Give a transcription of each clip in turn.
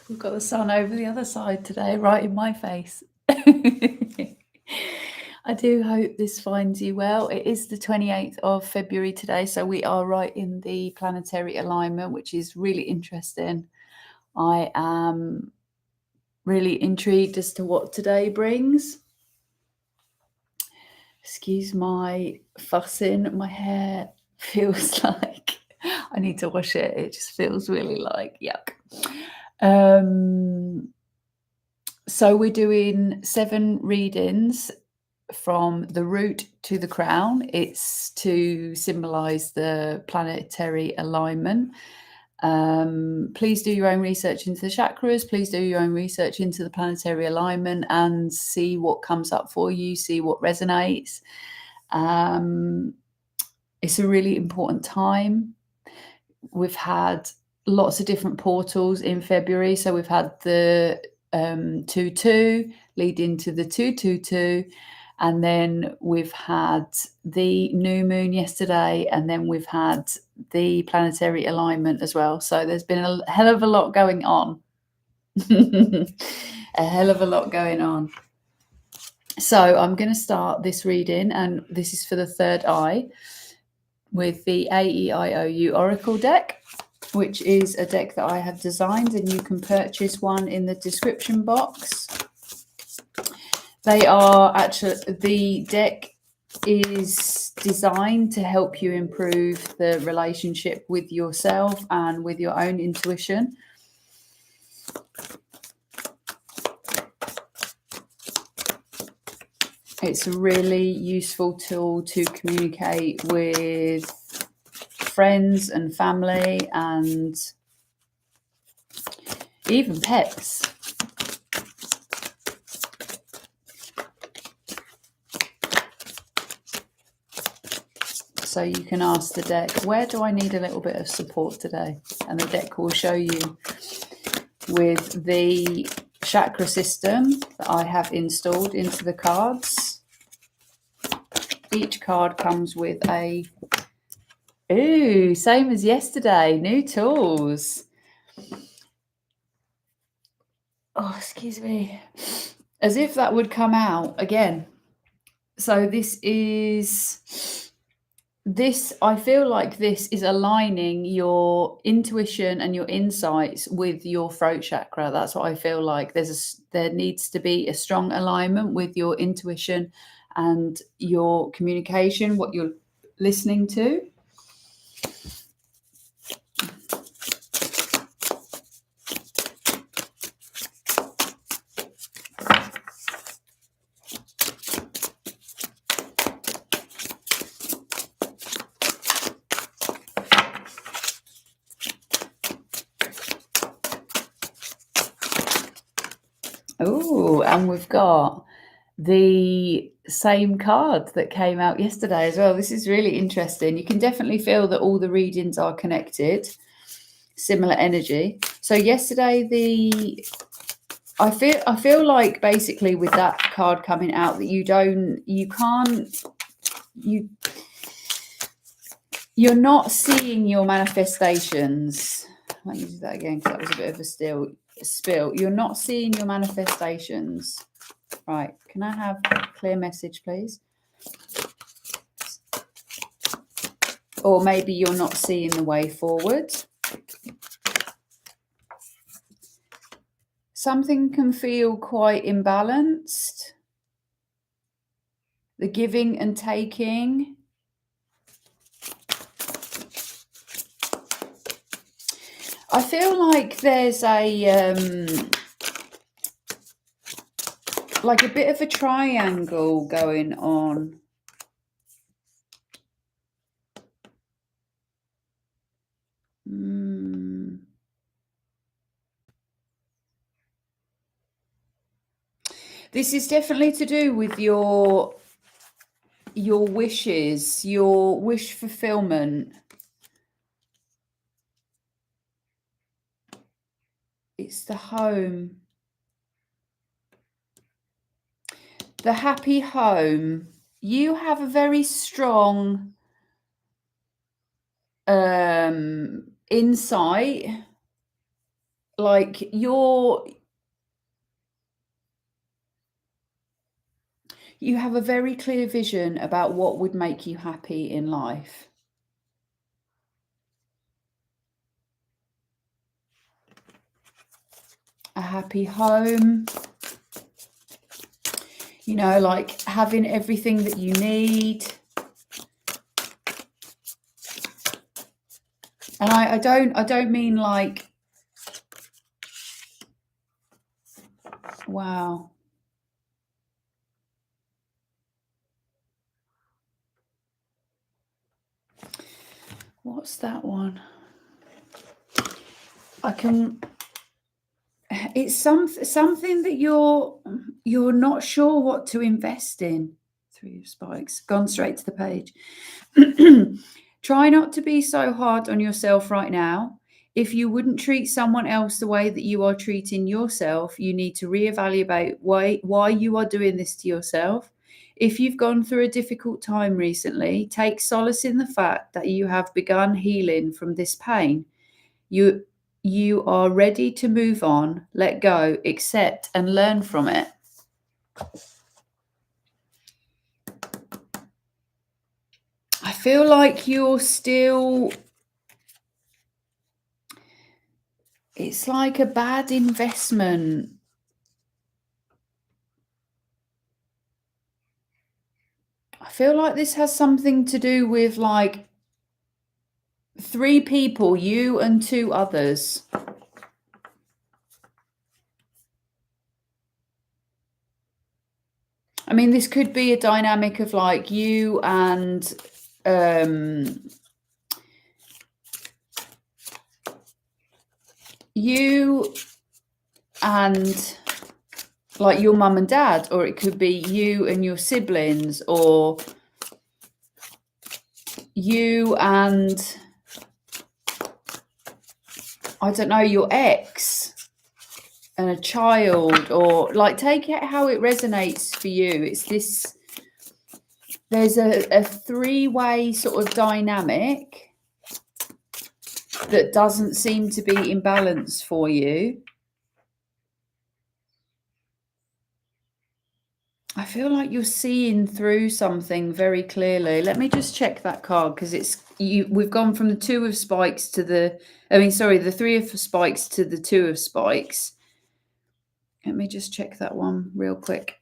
We've got the sun over the other side today, right in my face. I do hope this finds you well. It is the 28th of February today, so we are right in the planetary alignment, which is really interesting. I am really intrigued as to what today brings. Excuse my fussing. My hair feels like I need to wash it. It just feels really like yuck. So we're doing 7 readings from the root to the crown. It's to symbolize the planetary alignment. Please do your own research into the chakras. Please do your own research into the planetary alignment and see what comes up for you, see what resonates. It's a really important time. We've had lots of different portals in February. So we've had the 2-2 lead into the 2-2-2, and then we've had the new moon yesterday, and then we've had the planetary alignment as well. So there's been a hell of a lot going on. A hell of a lot going on. So I'm going to start this reading, and this is for the third eye, with the AEIOU Oracle deck, which is a deck that I have designed, and you can purchase one in the description box. They are actually, the deck is designed to help you improve the relationship with yourself and with your own intuition. It's a really useful tool to communicate with friends and family and even pets. So you can ask the deck, where do I need a little bit of support today? And the deck will show you with the chakra system that I have installed into the cards. Each card comes with a, ooh, same as yesterday, new tools. Oh, excuse me. As if that would come out again. So I feel like this is aligning your intuition and your insights with your throat chakra. That's what I feel like. There needs to be a strong alignment with your intuition and your communication, what you're listening to. Oh, and we've got the same card that came out yesterday as well. This is really interesting. You can definitely feel that all the readings are connected, similar energy. So yesterday, I feel like basically with that card coming out that you're not seeing your manifestations. Let me do that again because that was a bit of a spill. You're not seeing your manifestations. Right, can I have a clear message, please? Or maybe you're not seeing the way forward. Something can feel quite imbalanced. The giving and taking. I feel like there's like a bit of a triangle going on. This is definitely to do with your wishes, your wish fulfillment. It's the home. The happy home. You have a very strong insight, like you have a very clear vision about what would make you happy in life. A happy home, you know, like having everything that you need. And I don't mean like, wow. What's that one? It's something that you're not sure what to invest in. 3 of Spikes, gone straight to the page. Try not to be so hard on yourself right now. If you wouldn't treat someone else the way that you are treating yourself, you need to reevaluate why you are doing this to yourself. If you've gone through a difficult time recently, take solace in the fact that you have begun healing from this pain. You are ready to move on, let go, accept, and learn from it. I feel like you're still, it's like a bad investment. I feel like this has something to do with like 3 people, you and 2 others. I mean, this could be a dynamic of like you and like your mum and dad, or it could be you and your siblings, or you and, I don't know, your ex and a child, or like, take it how it resonates for you. It's this, there's a 3-way sort of dynamic that doesn't seem to be in balance for you. I feel like you're seeing through something very clearly. Let me just check that card, because it's we've gone from the 2 of Spikes to the 3 of Spikes to the 2 of Spikes. Let me just check that one real quick.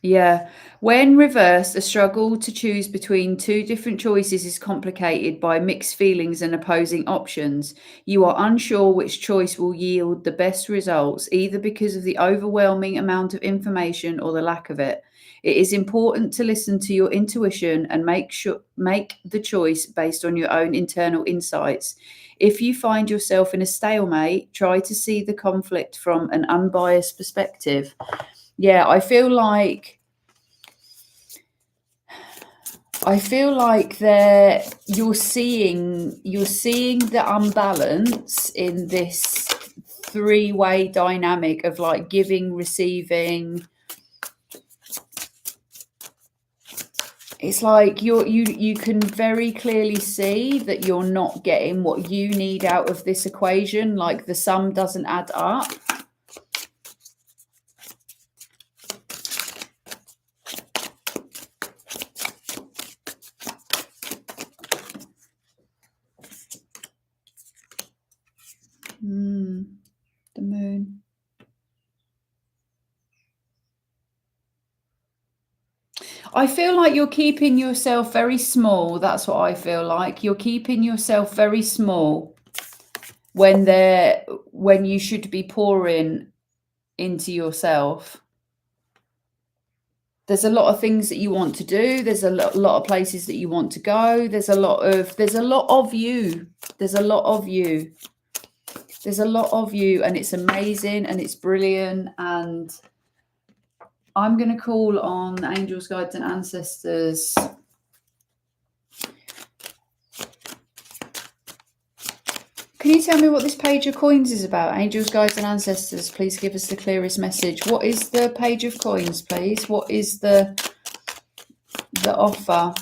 Yeah. When reversed, a struggle to choose between 2 different choices is complicated by mixed feelings and opposing options. You are unsure which choice will yield the best results, either because of the overwhelming amount of information or the lack of it. It is important to listen to your intuition and make the choice based on your own internal insights. If you find yourself in a stalemate, try to see the conflict from an unbiased perspective. Yeah, I feel like you're seeing the unbalance in this 3-way dynamic of like giving, receiving. It's like you can very clearly see that you're not getting what you need out of this equation, like the sum doesn't add up. The moon. I feel like you're keeping yourself very small. That's what I feel like. You're keeping yourself very small when you should be pouring into yourself. There's a lot of things that you want to do. There's a lot of places that you want to go. There's a lot of you. There's a lot of you. There's a lot of you, and it's amazing and it's brilliant. And I'm going to call on angels, guides, and ancestors. Can you tell me what this page of coins is about? Angels, guides, and ancestors, please give us the clearest message. What is the page of coins, please? What is the offer?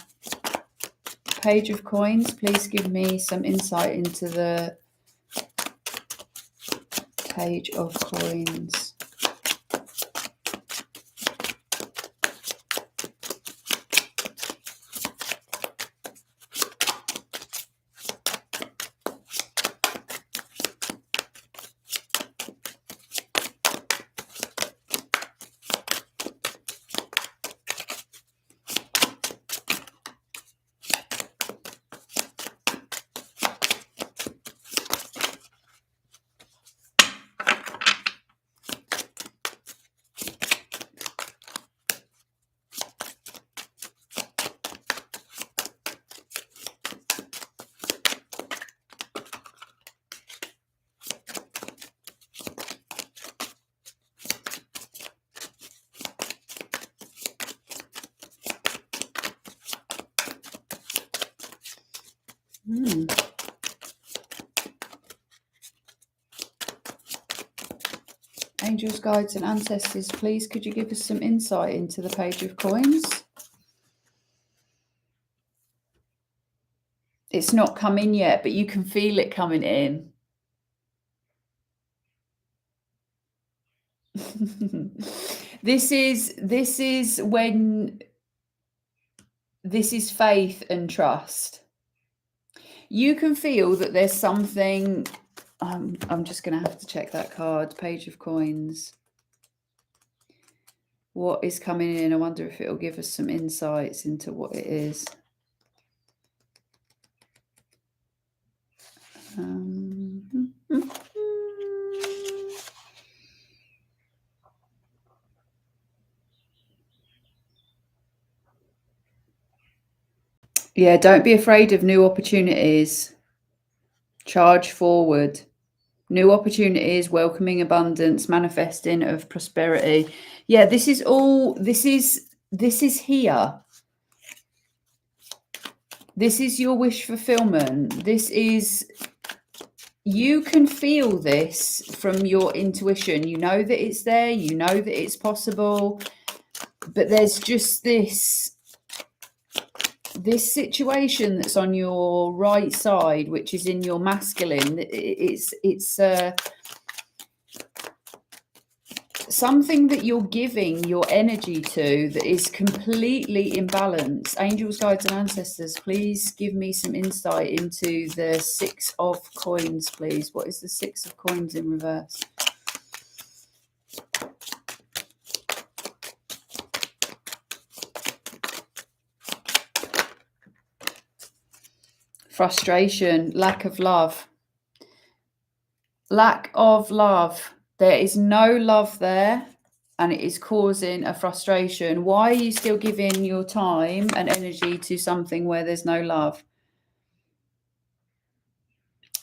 Page of Coins, please give me some insight into the Page of Coins. Angels, guides and ancestors, please could you give us some insight into the Page of Coins? It's not come in yet, but you can feel it coming in. This is faith and trust. You can feel that there's something. I'm just going to have to check that card. Page of Coins. What is coming in? I wonder if it'll give us some insights into what it is. Yeah, don't be afraid of new opportunities. Charge forward. New opportunities, welcoming abundance, manifesting of prosperity. Yeah, this is here. This is your wish fulfillment. You can feel this from your intuition. You know that it's there. You know that it's possible. But there's just this situation that's on your right side, which is in your masculine. It's something that you're giving your energy to that is completely imbalanced. Angels, guides and ancestors, please give me some insight into the Six of Coins, please. What is the Six of Coins in reverse? Frustration, lack of love. Lack of love. There is no love there, and it is causing a frustration. Why are you still giving your time and energy to something where there's no love?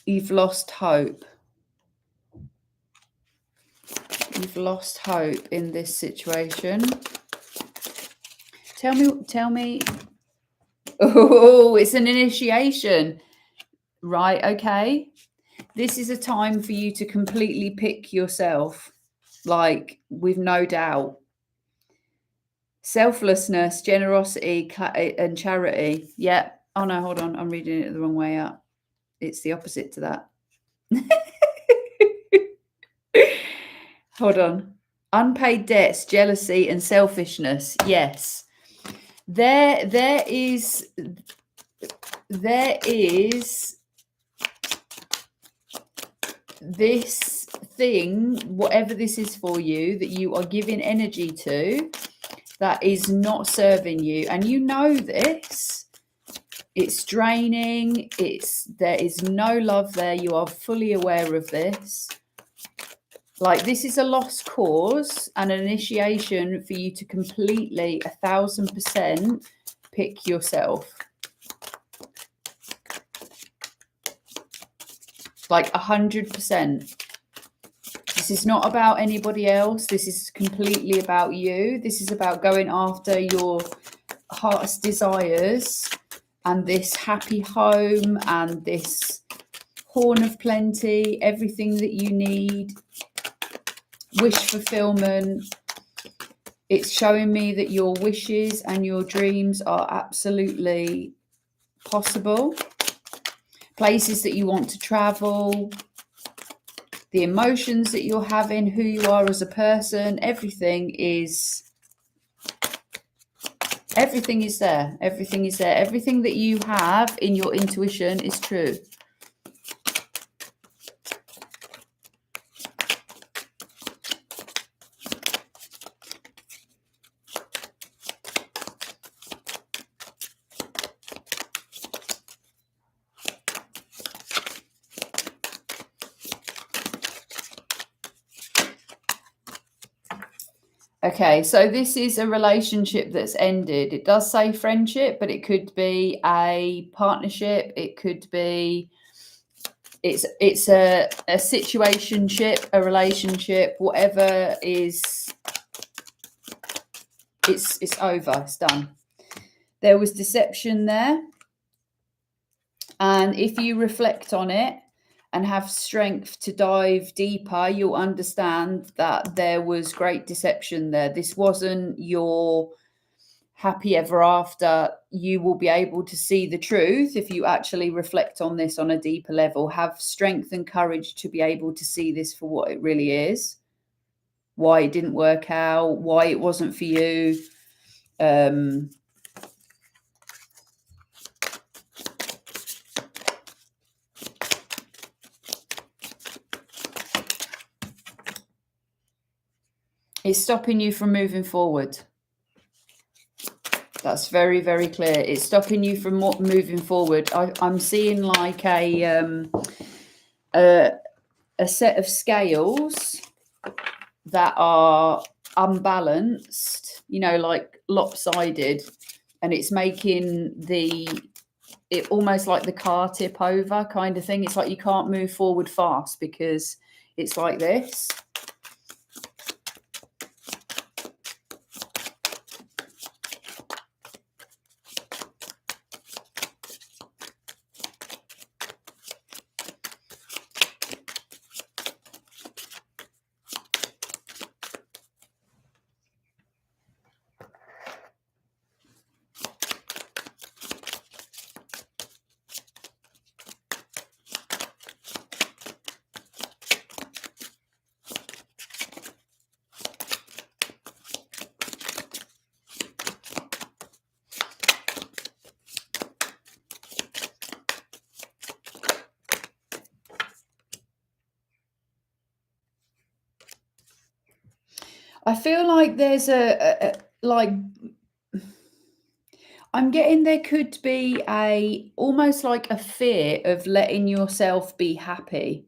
You've lost hope. You've lost hope in this situation. Tell me. Oh, it's an initiation. Right, okay. This is a time for you to completely pick yourself, like with no doubt. Selflessness, generosity, and charity. Yeah. Oh no, hold on. I'm reading it the wrong way up. It's the opposite to that. Hold on. Unpaid debts, jealousy, and selfishness. Yes. There is this thing, whatever this is for you, that you are giving energy to, that is not serving you, and you know this. It's draining. There is no love there. You are fully aware of this. Like, this is a lost cause and an initiation for you to completely 1,000% pick yourself. Like 100%. This is not about anybody else. This is completely about you. This is about going after your heart's desires and this happy home and this horn of plenty, everything that you need. Wish fulfillment. It's showing me that your wishes and your dreams are absolutely possible, places that you want to travel, the emotions that you're having, who you are as a person, everything is there. Everything is there. Everything that you have in your intuition is true. Okay, so this is a relationship that's ended. It does say friendship, but it could be a partnership. It could be it's a situationship, a relationship, whatever is. It's over. It's done. There was deception there, and if you reflect on it and have strength to dive deeper, you'll understand that there was great deception there. This wasn't your happy ever after. You will be able to see the truth if you actually reflect on this on a deeper level. Have strength and courage to be able to see this for what it really is, why it didn't work out, why it wasn't for you. It's stopping you from moving forward. That's very, very clear. It's stopping you from moving forward. I'm seeing like a set of scales that are unbalanced, like lopsided, and it's making it almost like the car tip over kind of thing. It's like you can't move forward fast because it's like this. I feel like there's like I'm getting there could be almost like a fear of letting yourself be happy.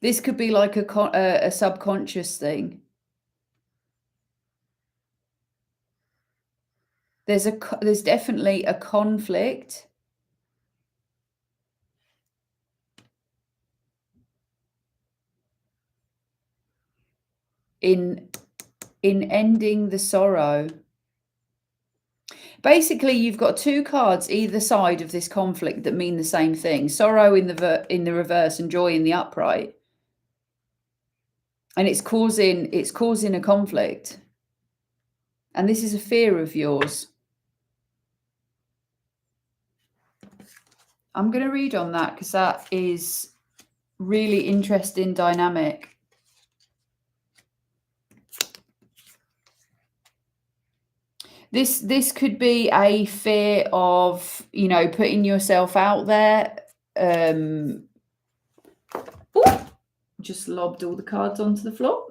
This could be like a subconscious thing. There's definitely a conflict in ending the sorrow. Basically, you've got two cards either side of this conflict that mean the same thing: sorrow in the reverse and joy in the upright. And it's causing a conflict. And this is a fear of yours. I'm going to read on that because that is really interesting dynamic. This could be a fear of, putting yourself out there. Just lobbed all the cards onto the floor.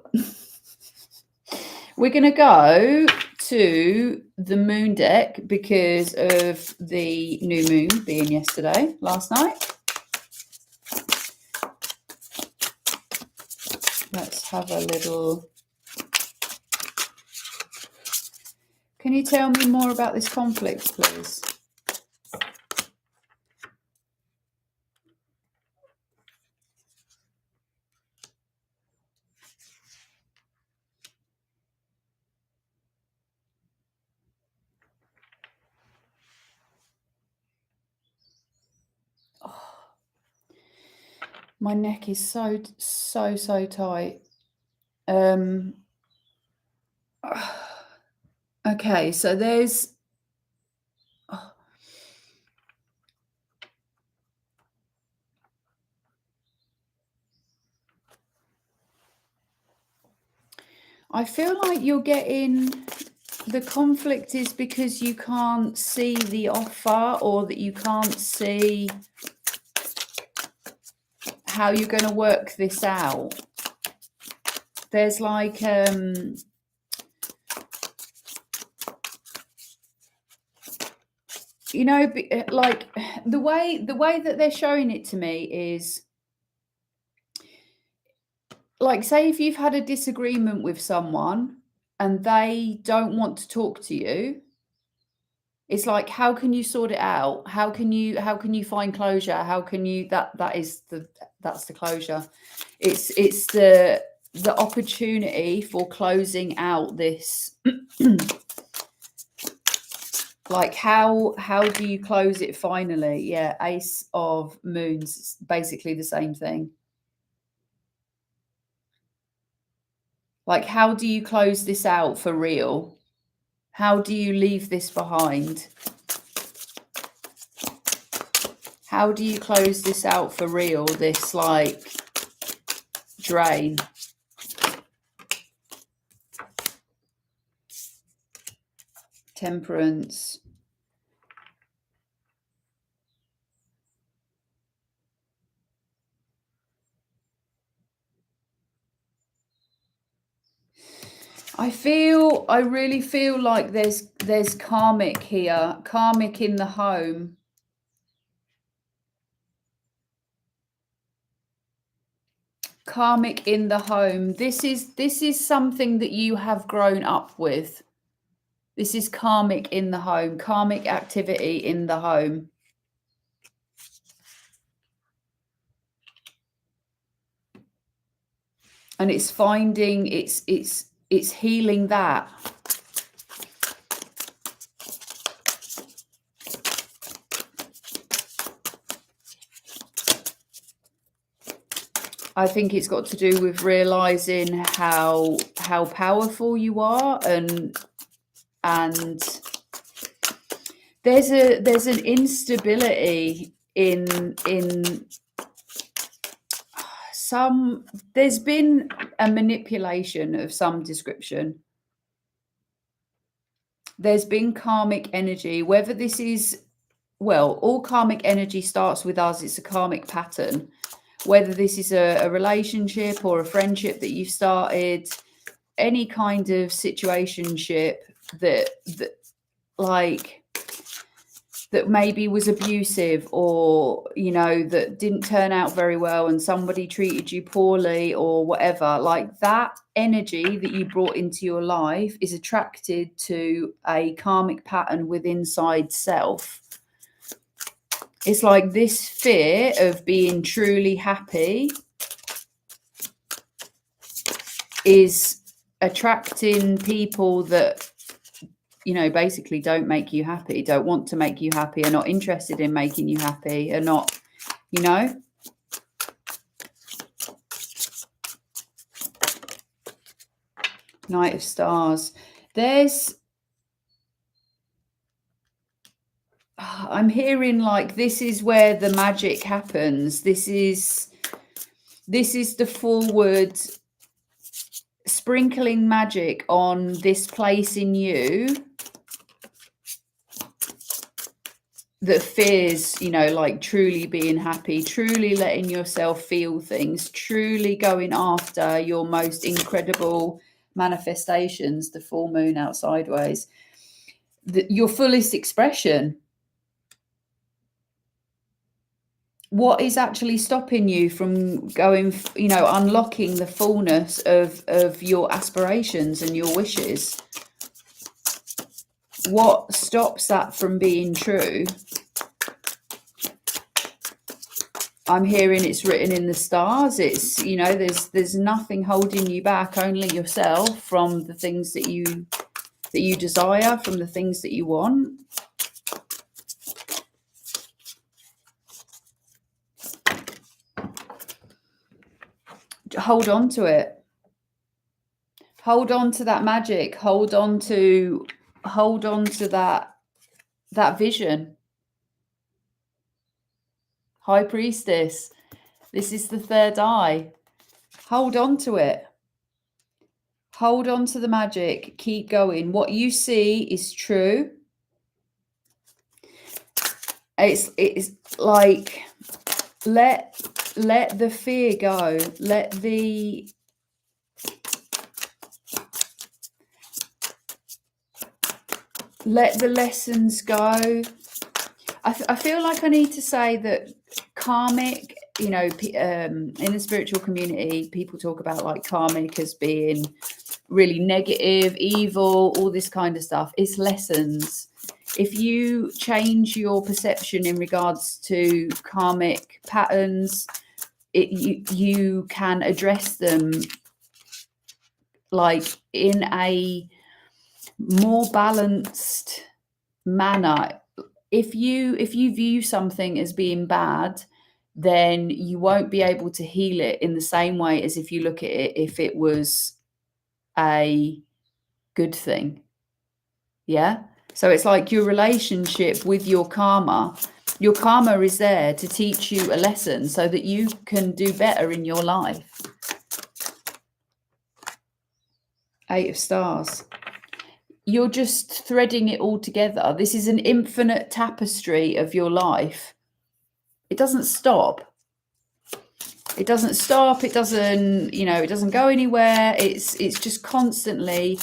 We're going to go to the moon deck because of the new moon being last night. Let's have a little. Can you tell me more about this conflict, please? Oh, my neck is so tight. Okay, so there's I feel like you're getting, the conflict is because you can't see the offer, or that you can't see how you're going to work this out. There's like you know, like the way that they're showing it to me is like, say if you've had a disagreement with someone and they don't want to talk to you, it's like, how can you sort it out? How can you find closure? How can you, that's the closure. It's the opportunity for closing out this. Like, how do you close it finally? Yeah, Ace of Moons, basically the same thing. Like, how do you close this out for real? How do you leave this behind? How do you close this out for real? This like drain. Temperance. I really feel like there's karmic here, karmic in the home. Karmic in the home. This is something that you have grown up with. This is karmic in the home, karmic activity in the home. And it's finding, it's healing that. I think it's got to do with realizing how powerful you are, and there's an instability in some, there's been a manipulation of some description. There's been karmic energy, whether this is, well, all karmic energy starts with us. It's a karmic pattern. Whether this is a relationship or a friendship that you've started, any kind of situationship that maybe was abusive, or, you know, that didn't turn out very well and somebody treated you poorly or whatever, like that energy that you brought into your life is attracted to a karmic pattern with inside self. It's like this fear of being truly happy is attracting people that, you know, basically don't make you happy, don't want to make you happy, are not interested in making you happy, are not, you know. Knight of Stars. I'm hearing like this is where the magic happens. This is the forward sprinkling magic on this place in you that fears, you know, like truly being happy, truly letting yourself feel things, truly going after your most incredible manifestations, the full moon out sideways, your fullest expression. What is actually stopping you from going, you know, unlocking the fullness of your aspirations and your wishes? What stops that from being true? I'm hearing it's written in the stars. It's, you know, there's nothing holding you back, only yourself, from the things that you desire, from the things that you want. Hold on to it. Hold on to that magic. Hold on to that vision. High Priestess. This is the third eye. Hold on to it. Hold on to the magic. Keep going. What you see is true. It's like let the fear go. Let the lessons go. I feel like I need to say that karmic, you know, in the spiritual community, people talk about like karmic as being really negative, evil, all this kind of stuff. It's lessons. If you change your perception in regards to karmic patterns, you can address them like in a more balanced manner. If you view something as being bad, then you won't be able to heal it in the same way as if you look at it if it was a good thing. Yeah. So it's like your relationship with your karma. Your karma is there to teach you a lesson so that you can do better in your life. 8 of Stars. You're just threading it all together. This is an infinite tapestry of your life. It doesn't stop. It doesn't stop. It doesn't, you know, it doesn't go anywhere. It's just constantly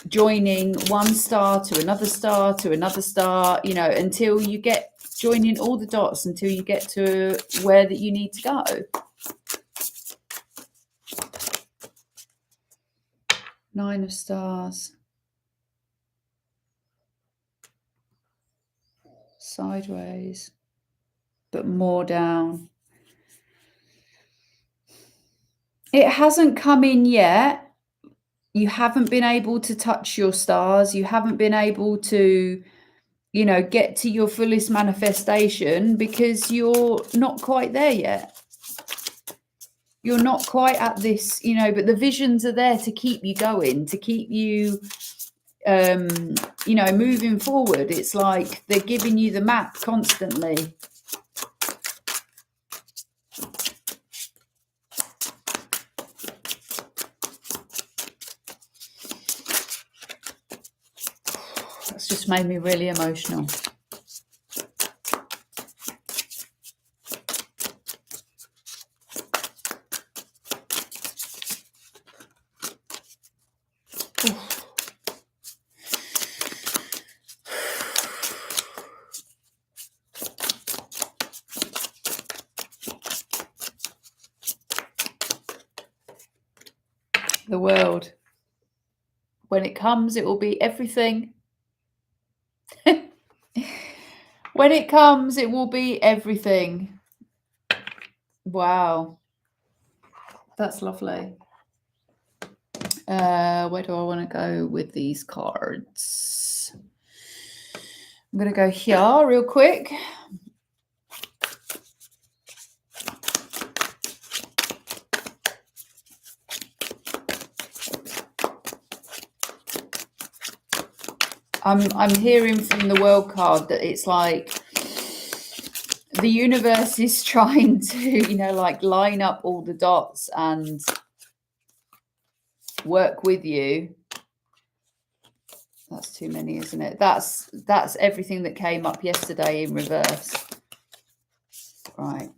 joining one star to another star to another star, you know, until you get joining all the dots until you get to where that you need to go. Nine of Stars. Sideways, but more down. It hasn't come in yet. You haven't been able to touch your stars. You haven't been able to, you know, get to your fullest manifestation because you're not quite there yet. You're not quite at this, you know, but the visions are there to keep you going, to keep you, you know, moving forward. It's like they're giving you the map constantly. That's just made me really emotional. The world. When it comes, it will be everything. When it comes, it will be everything. Wow. That's lovely. Where do I want to go with these cards? I'm going to go here real quick. I'm hearing from the world card that it's like the universe is trying to, you know, like line up all the dots and work with you. That's too many, isn't it? That's everything that came up yesterday in reverse. Right.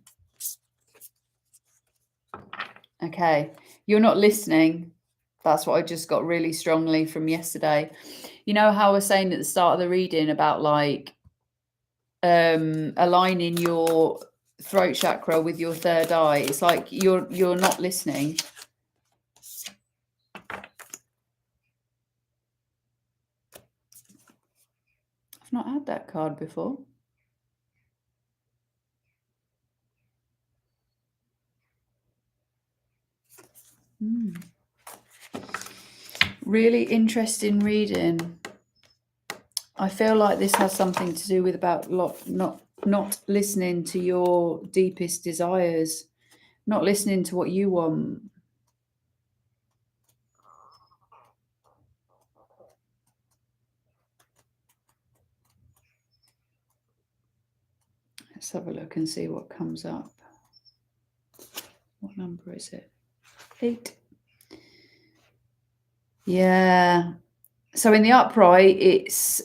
Okay. You're not listening. That's what I just got really strongly from yesterday. You know how I was saying at the start of the reading about like aligning your throat chakra with your third eye. It's like you're not listening. I've not had that card before. Really interesting reading. I feel like this has something to do with about not listening to your deepest desires, not listening to what you want. Let's have a look and see what comes up. What number is it? 8. Yeah. So in the upright, it's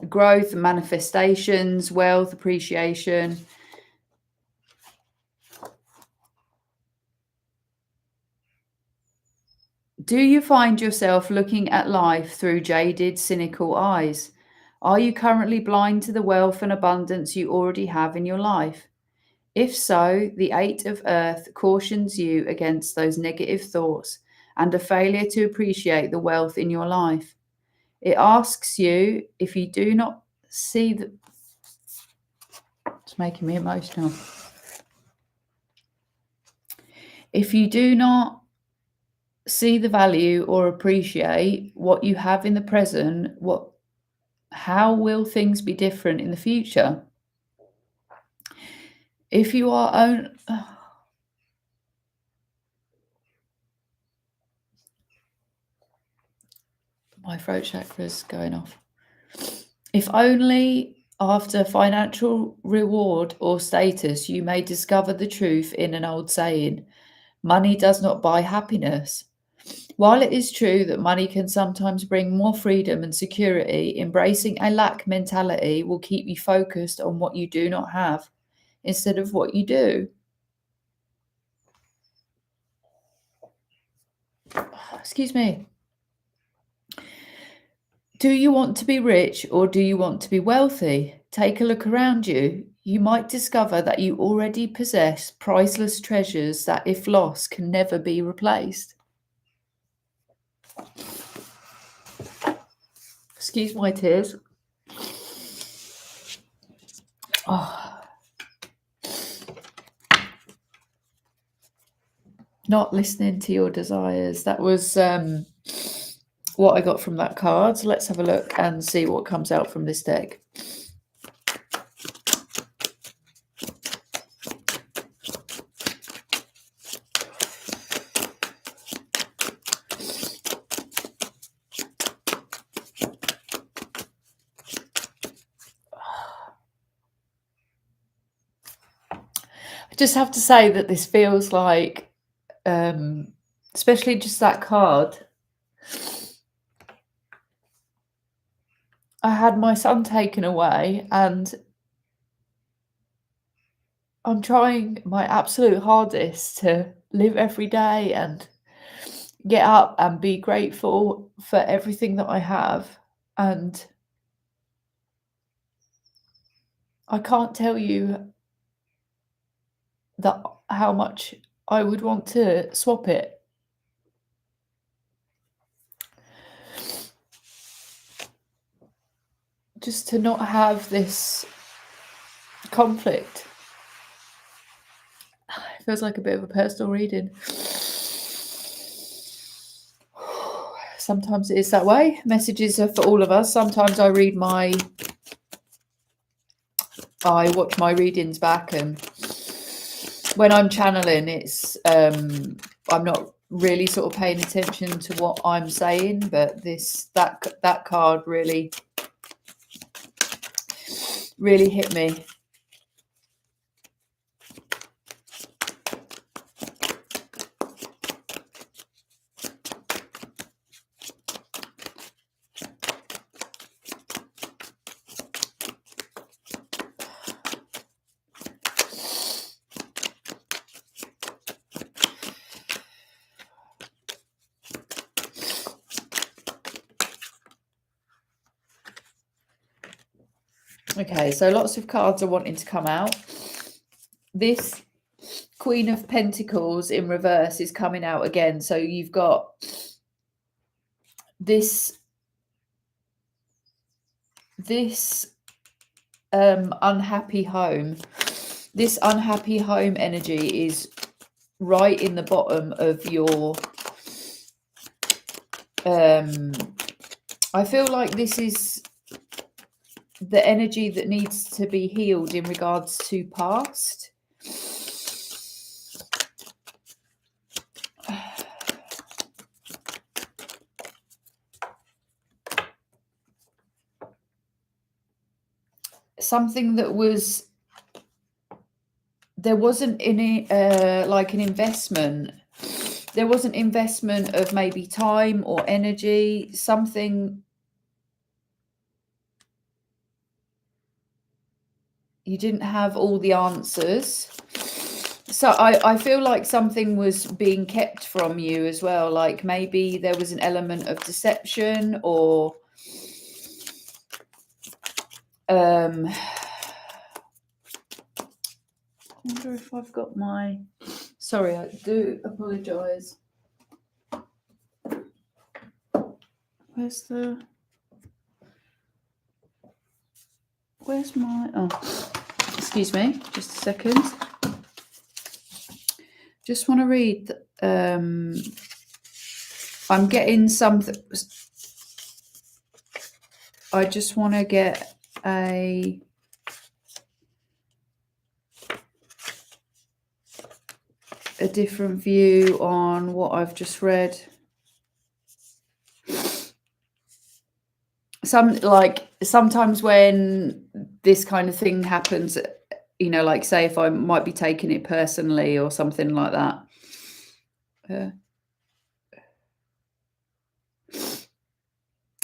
growth, manifestations, wealth, appreciation. Do you find yourself looking at life through jaded, cynical eyes? Are you currently blind to the wealth and abundance you already have in your life? If so, the Eight of Earth cautions you against those negative thoughts and a failure to appreciate the wealth in your life. It asks you if you do not see the. It's making me emotional. If you do not see the value or appreciate what you have in the present, how will things be different in the future? If you are own my throat chakra's going off. If only after financial reward or status you may discover the truth in an old saying, money does not buy happiness. While it is true that money can sometimes bring more freedom and security, embracing a lack mentality will keep you focused on what you do not have instead of what you do. Excuse me. Do you want to be rich or do you want to be wealthy? Take a look around you. You might discover that you already possess priceless treasures that, if lost, can never be replaced. Excuse my tears. Oh. Not listening to your desires. That was what I got from that card. So let's have a look and see what comes out from this deck. I just have to say that this feels like, especially just that card. I had my son taken away and I'm trying my absolute hardest to live every day and get up and be grateful for everything that I have. And I can't tell you that how much I would want to swap it. Just to not have this conflict. It feels like a bit of a personal reading. Sometimes it is that way. Messages are for all of us. Sometimes I watch my readings back, and when I'm channeling, it's I'm not really sort of paying attention to what I'm saying, but that card really hit me. Okay, so lots of cards are wanting to come out. This Queen of Pentacles in reverse is coming out again. So you've got this unhappy home. This unhappy home energy is right in the bottom of your I feel like this is the energy that needs to be healed in regards to past. Something that there wasn't any like an investment there was an investment of maybe time or energy, something. You didn't have all the answers. So I feel like something was being kept from you as well. Like maybe there was an element of deception, or I wonder if I've got my, sorry, I do apologize. Where's my, oh, excuse me, just a second. Just want to read, I'm getting something. I just want to get a different view on what I've just read. Sometimes when this kind of thing happens, you know, like say if I might be taking it personally or something like that.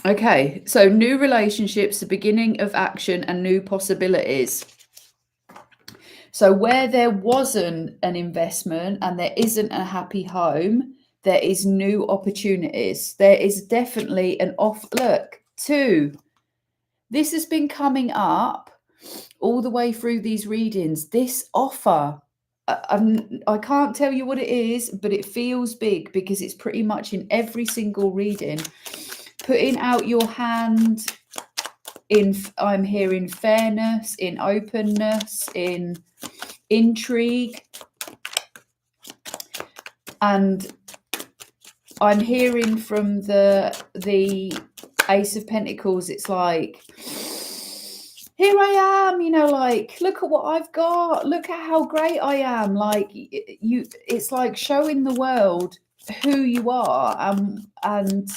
Okay, so new relationships, the beginning of action and new possibilities. So where there wasn't an investment and there isn't a happy home, there is new opportunities. There is definitely an look, 2. This has been coming up all the way through these readings. This offer, I can't tell you what it is, but it feels big because it's pretty much in every single reading. Putting out your hand I'm hearing fairness, in openness, in intrigue, and I'm hearing from the Ace of Pentacles, it's like, here I am, you know, like, look at what I've got, look at how great I am. Like it's like showing the world who you are, and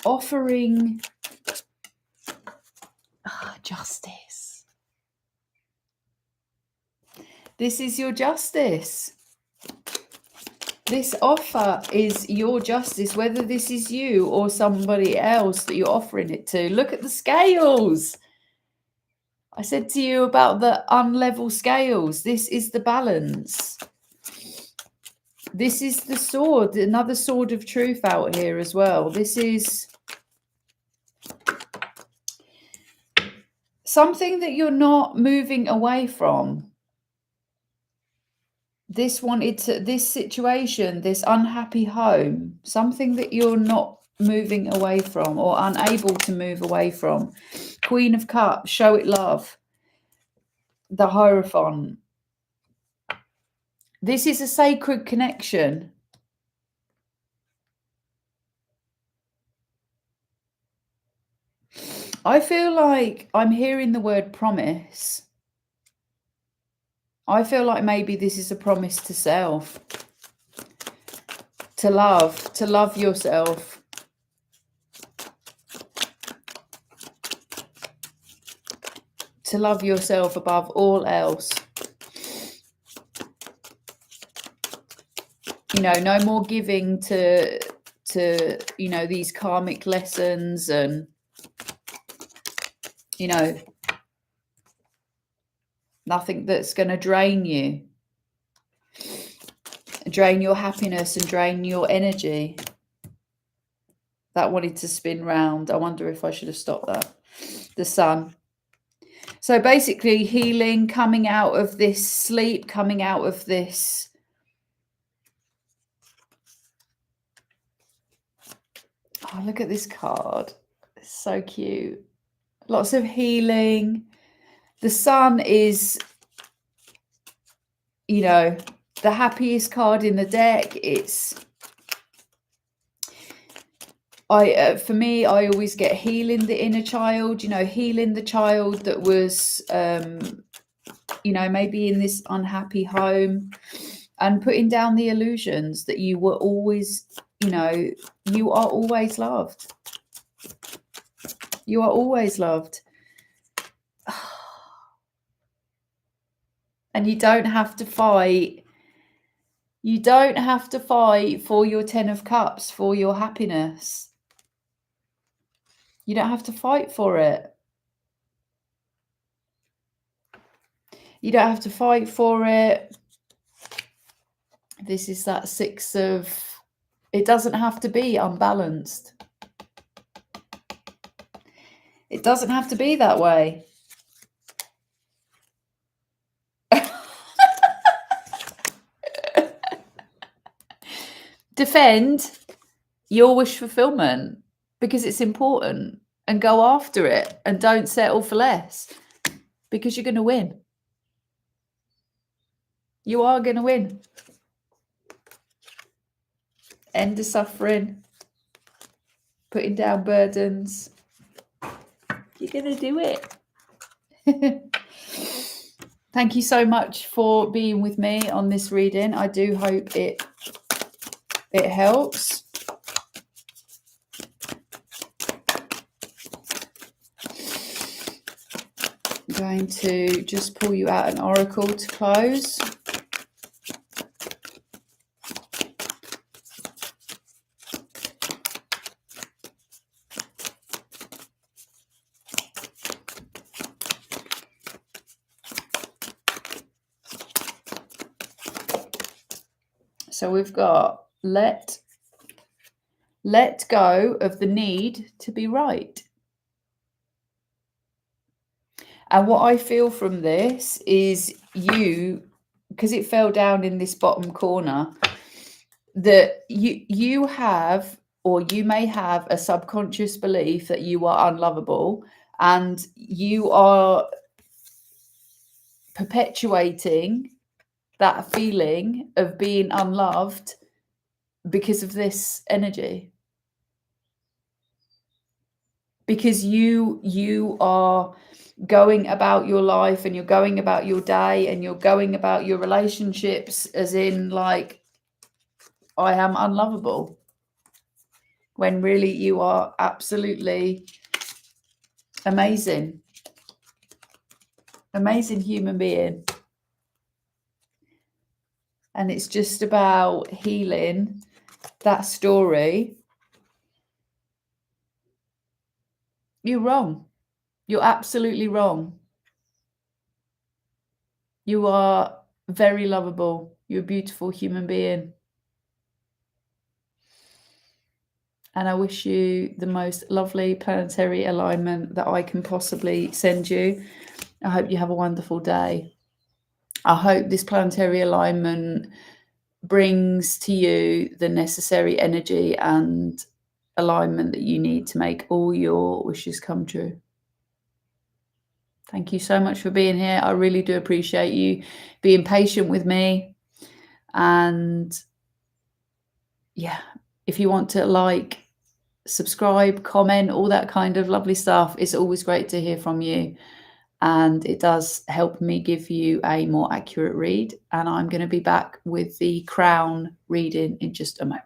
offering justice. This is your justice. This offer is your justice, whether this is you or somebody else that you're offering it to. Look at the scales. I said to you about the unlevel scales. This is the balance. This is the sword, another sword of truth out here as well. This is something that you're not moving away from. This situation, this unhappy home, something that you're not moving away from or unable to move away from. Queen of Cups, show it love. The Hierophant. This is a sacred connection. I feel like I'm hearing the word promise. I feel like maybe this is a promise to self. To love yourself. To love yourself above all else. You know, no more giving to you know, these karmic lessons and, you know, nothing that's going to drain you, drain your happiness and drain your energy. That wanted to spin round. I wonder if I should have stopped that. The Sun. So basically healing, coming out of this sleep, coming out of this. Oh, look at this card. It's so cute. Lots of healing. The Sun is, you know, the happiest card in the deck. It's, for me, I always get healing the inner child, you know, healing the child that was, you know, maybe in this unhappy home, and putting down the illusions that you were always, you know, you are always loved. You are always loved. And you don't have to fight You don't have to fight for your 10 of Cups, for your happiness. You don't have to fight for it. You don't have to fight for it. This is that Six of... It doesn't have to be unbalanced. It doesn't have to be that way. Defend your wish fulfillment because it's important, and go after it, and don't settle for less, because you're going to win. You are going to win. End the suffering, putting down burdens. You're going to do it. Thank you so much for being with me on this reading. I do hope it helps. I'm going to just pull you out an oracle to close. So we've got let go of the need to be right. And what I feel from this is you, because it fell down in this bottom corner, that you have, or you may have, a subconscious belief that you are unlovable, and you are perpetuating that feeling of being unloved because of this energy. Because you are going about your life, and you're going about your day, and you're going about your relationships as in like, I am unlovable, when really you are absolutely amazing human being. And it's just about healing that story. You're wrong. You're absolutely wrong. You are very lovable. You're a beautiful human being. And I wish you the most lovely planetary alignment that I can possibly send you. I hope you have a wonderful day. I hope this planetary alignment brings to you the necessary energy and alignment that you need to make all your wishes come true. Thank you so much for being here. I really do appreciate you being patient with me. And yeah, if you want to like, subscribe, comment, all that kind of lovely stuff, it's always great to hear from you. And it does help me give you a more accurate read. And I'm going to be back with the crown reading in just a moment.